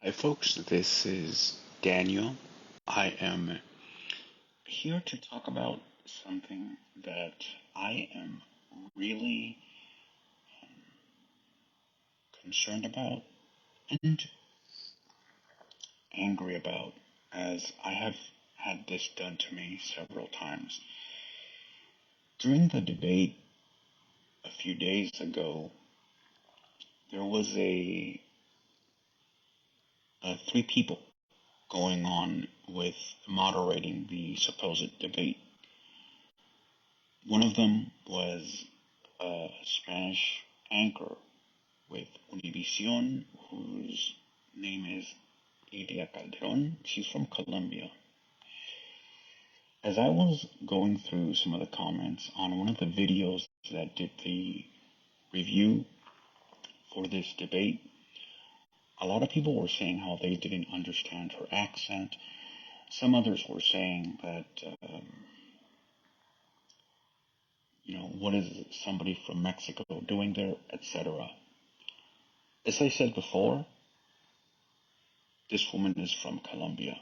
Hi, folks. This is Daniel. I am here to talk about something that I am really concerned about and angry about, as I have had this done to me several times. During the debate a few days ago, there was three people going on with moderating the supposed debate. One of them was a Spanish anchor with Univision, whose name is Ilia Calderon. She's from Colombia. As I was going through some of the comments on one of the videos that did the review for this debate, a lot of people were saying how they didn't understand her accent. Some others were saying that, what is somebody from Mexico doing there, etc. As I said before, this woman is from Colombia.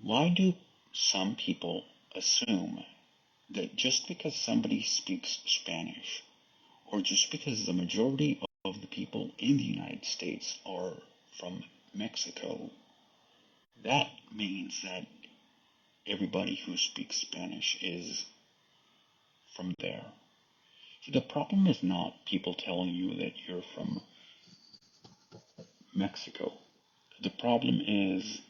Why do some people assume that just because somebody speaks Spanish, or just because the majority of the people in the United States are from Mexico, that means that everybody who speaks Spanish is from there? See, the problem is not people telling you that you're from Mexico. The problem is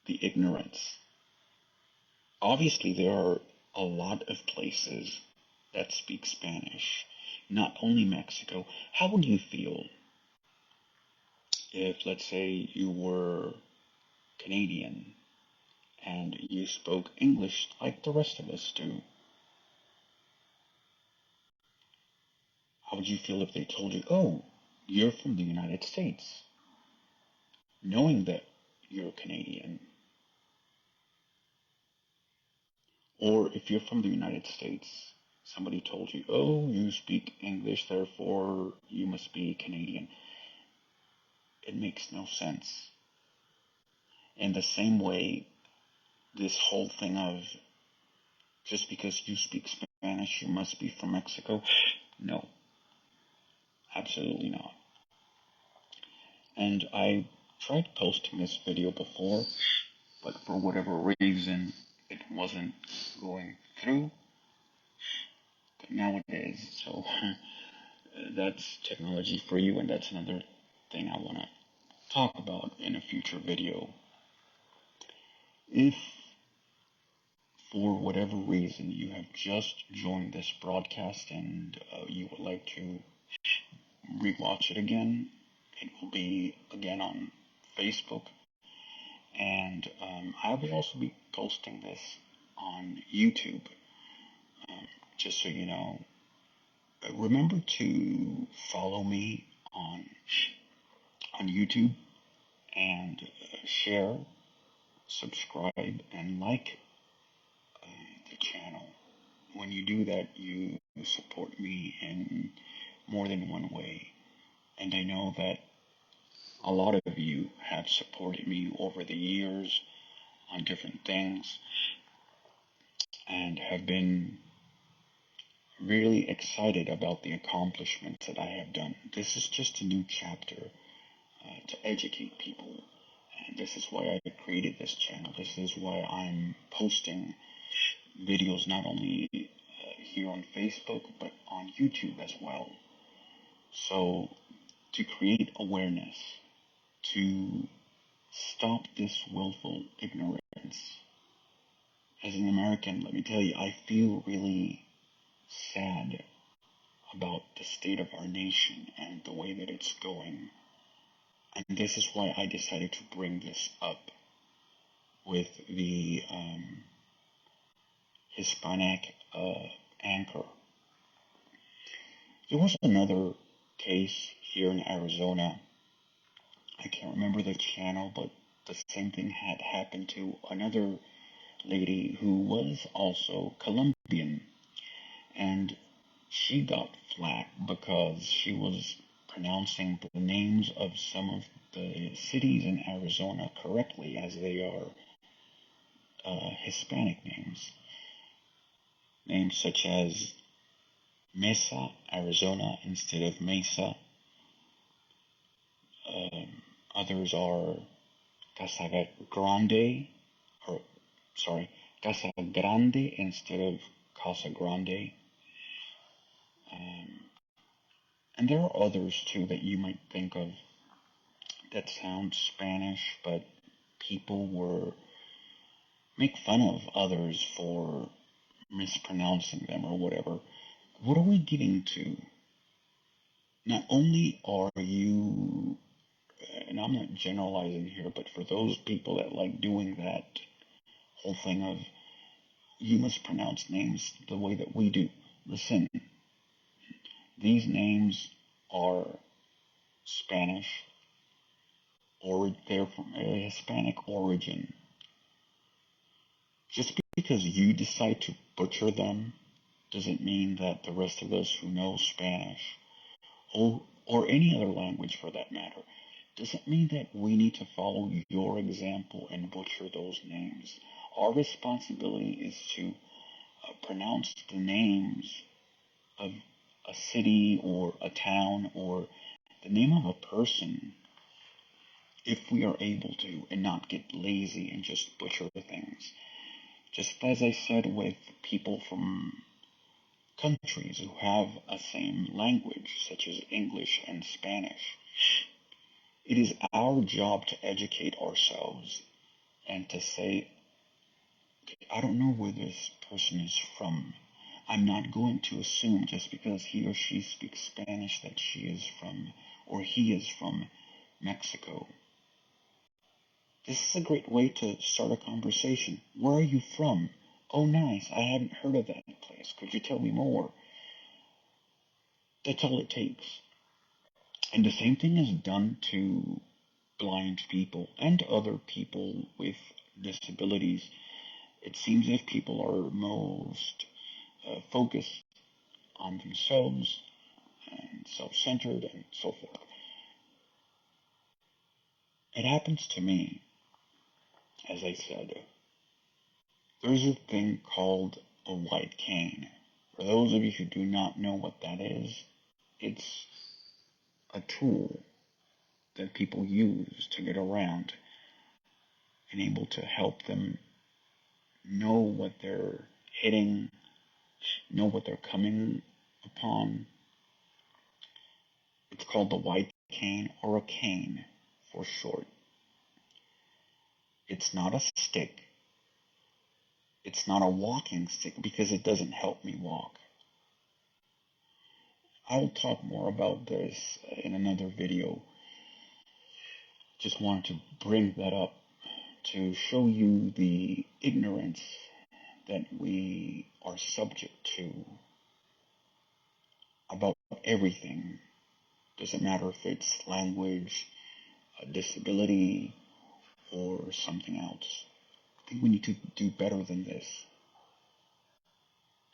the ignorance. Obviously, there are a lot of places that speak Spanish, not only Mexico. How would you feel if, let's say, you were Canadian and you spoke English like the rest of us do? How would you feel if they told you, oh, you're from the United States, knowing that you're Canadian? Or if you're from the United States, somebody told you, oh, you speak English, therefore you must be Canadian. It makes no sense. In the same way, this whole thing of just because you speak Spanish, you must be from Mexico. No, absolutely not. And I tried posting this video before, but for whatever reason, it wasn't going through. But now it is. So that's technology for you, and that's another thing I want to talk about in a future video. If for whatever reason you have just joined this broadcast and you would like to rewatch it again, it will be again on Facebook. And I will also be posting this on YouTube. Just so you know, remember to follow me on YouTube and share, subscribe, and like the channel. When you do that, you support me in more than one way. And I know that a lot of you have supported me over the years on different things and have been really excited about the accomplishments that I have done. This is just a new chapter to educate people. And this is why I created this channel. This is why I'm posting videos not only here on Facebook, but on YouTube as well. So, to create awareness, to stop this willful ignorance. As an American, let me tell you, I feel really sad about the state of our nation and the way that it's going. And this is why I decided to bring this up with the Hispanic anchor. There was another case here in Arizona. I can't remember the channel, but the same thing had happened to another lady who was also Colombian. And she got flack because she was pronouncing the names of some of the cities in Arizona correctly, as they are Hispanic names. Names such as Mesa, Arizona, instead of Mesa. Others are Casa Grande, or sorry, Casa Grande instead of Casa Grande. And there are others too that you might think of that sound Spanish, but people were make fun of others for mispronouncing them or whatever. What are we getting to? Not only are you, and I'm not generalizing here, but for those people that like doing that whole thing of you must pronounce names the way that we do. Listen, these names are Spanish, or they're from a Hispanic origin. Just because you decide to butcher them doesn't mean that the rest of us who know Spanish, or any other language for that matter, doesn't mean that we need to follow your example and butcher those names. Our responsibility is to pronounce the names of a city or a town or the name of a person if we are able to, and not get lazy and just butcher things. Just as I said with people from countries who have a same language, such as English and Spanish, it is our job to educate ourselves and to say, okay, I don't know where this person is from. I'm not going to assume just because he or she speaks Spanish that she is from, or he is from, Mexico. This is a great way to start a conversation. Where are you from? Oh, nice. I haven't heard of that place. Could you tell me more? That's all it takes. And the same thing is done to blind people and other people with disabilities. It seems if people are most focused on themselves and self-centered and so forth. It happens to me, as I said. There's a thing called a white cane. For those of you who do not know what that is, it's a tool that people use to get around and able to help them know what they're hitting, know what they're coming upon. It's called the white cane, or a cane for short. It's not a stick. It's not a walking stick because it doesn't help me walk. I'll talk more about this in another video. Just wanted to bring that up to show you the ignorance that we are subject to about everything. Doesn't matter if it's language, a disability, or something else. I think we need to do better than this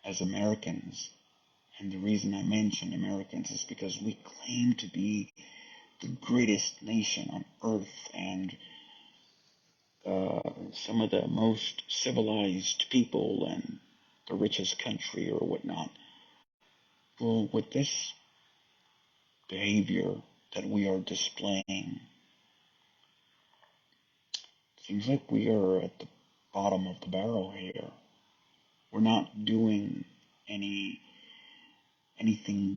as Americans. And the reason I mention Americans is because we claim to be the greatest nation on earth and some of the most civilized people and the richest country or whatnot. Well, with this behavior that we are displaying, it seems like we are at the bottom of the barrel here. We're not doing anything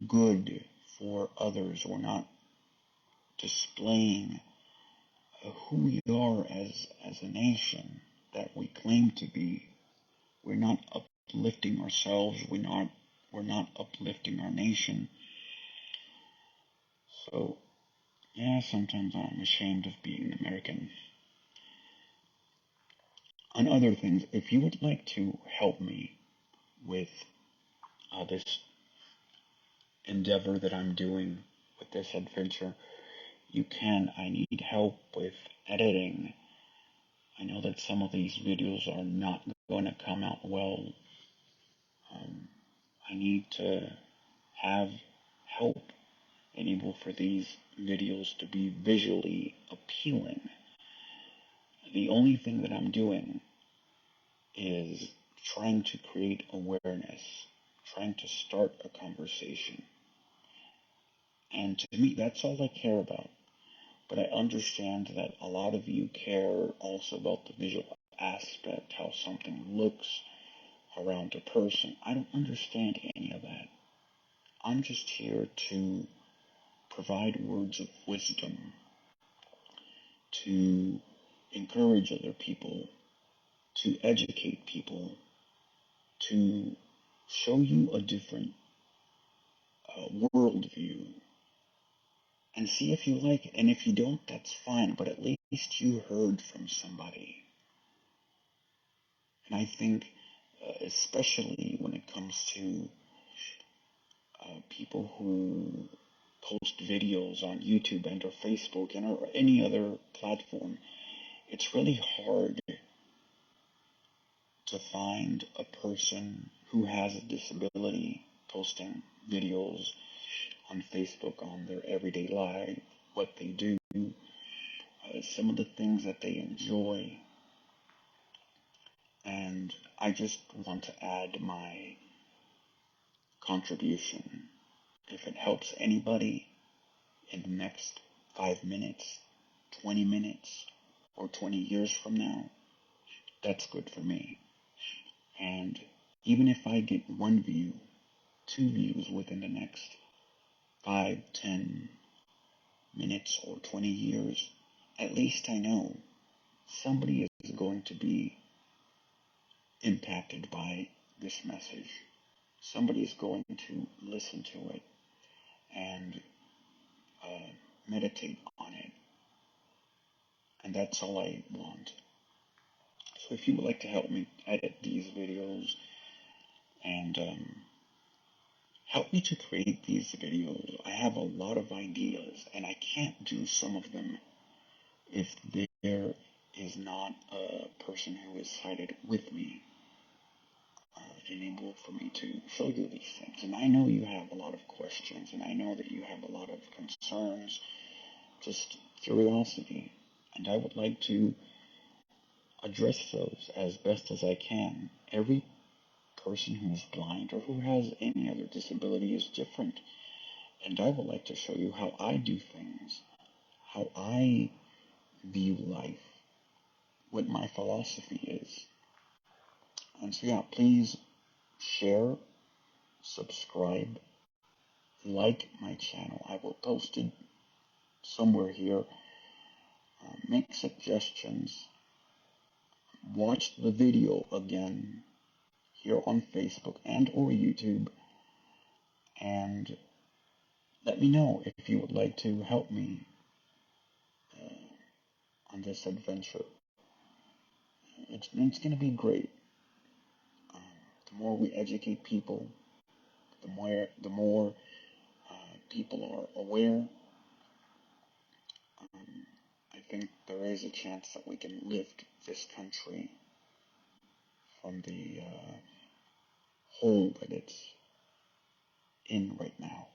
good for others. We're not displaying who we are as a nation that we claim to be. We're not uplifting ourselves. We're not uplifting our nation. So, yeah, sometimes I'm ashamed of being American. On other things, if you would like to help me with this endeavor that I'm doing with this adventure, you can. I need help with editing. I know that some of these videos are not going to come out well. I need to have help enable for these videos to be visually appealing. The only thing that I'm doing is trying to create awareness, trying to start a conversation. And to me, that's all I care about. But I understand that a lot of you care also about the visual aspect, how something looks around a person. I don't understand any of that. I'm just here to provide words of wisdom, to encourage other people, to educate people, to show you a different worldview and see if you like it. And if you don't, that's fine, but at least you heard from somebody. And I think, especially when it comes to people who post videos on YouTube and or Facebook and or any other platform, it's really hard to find a person who has a disability posting videos on Facebook on their everyday life, what they do, some of the things that they enjoy. And I just want to add my contribution. If it helps anybody in the next 5 minutes, 20 minutes, or 20 years from now, that's good for me. And even if I get one view, two views within the next 5, 10 minutes, or 20 years, at least I know somebody is going to be impacted by this message. Somebody is going to listen to it and meditate on it. And that's all I want. So if you would like to help me edit these videos and help me to create these videos, I have a lot of ideas and I can't do some of them if there is not a person who is sighted with me able for me to show you these things. And I know you have a lot of questions and I know that you have a lot of concerns, just curiosity. And I would like to address those as best as I can. Every person who is blind or who has any other disability is different. And I would like to show you how I do things, how I view life, what my philosophy is. And so, yeah, please share, subscribe, like my channel. I will post it somewhere here. Make suggestions. Watch the video again here on Facebook and or YouTube. And let me know if you would like to help me on this adventure. It's going to be great. Um, the more we educate people, the more people are aware. I think there is a chance that we can lift this country from the hole that it's in right now.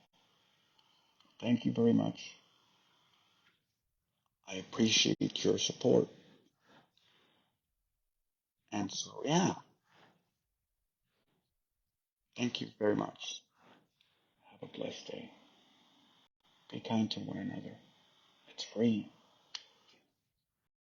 Thank you very much. I appreciate your support. And so, yeah, thank you very much. Have a blessed day. Be kind to one another. It's free.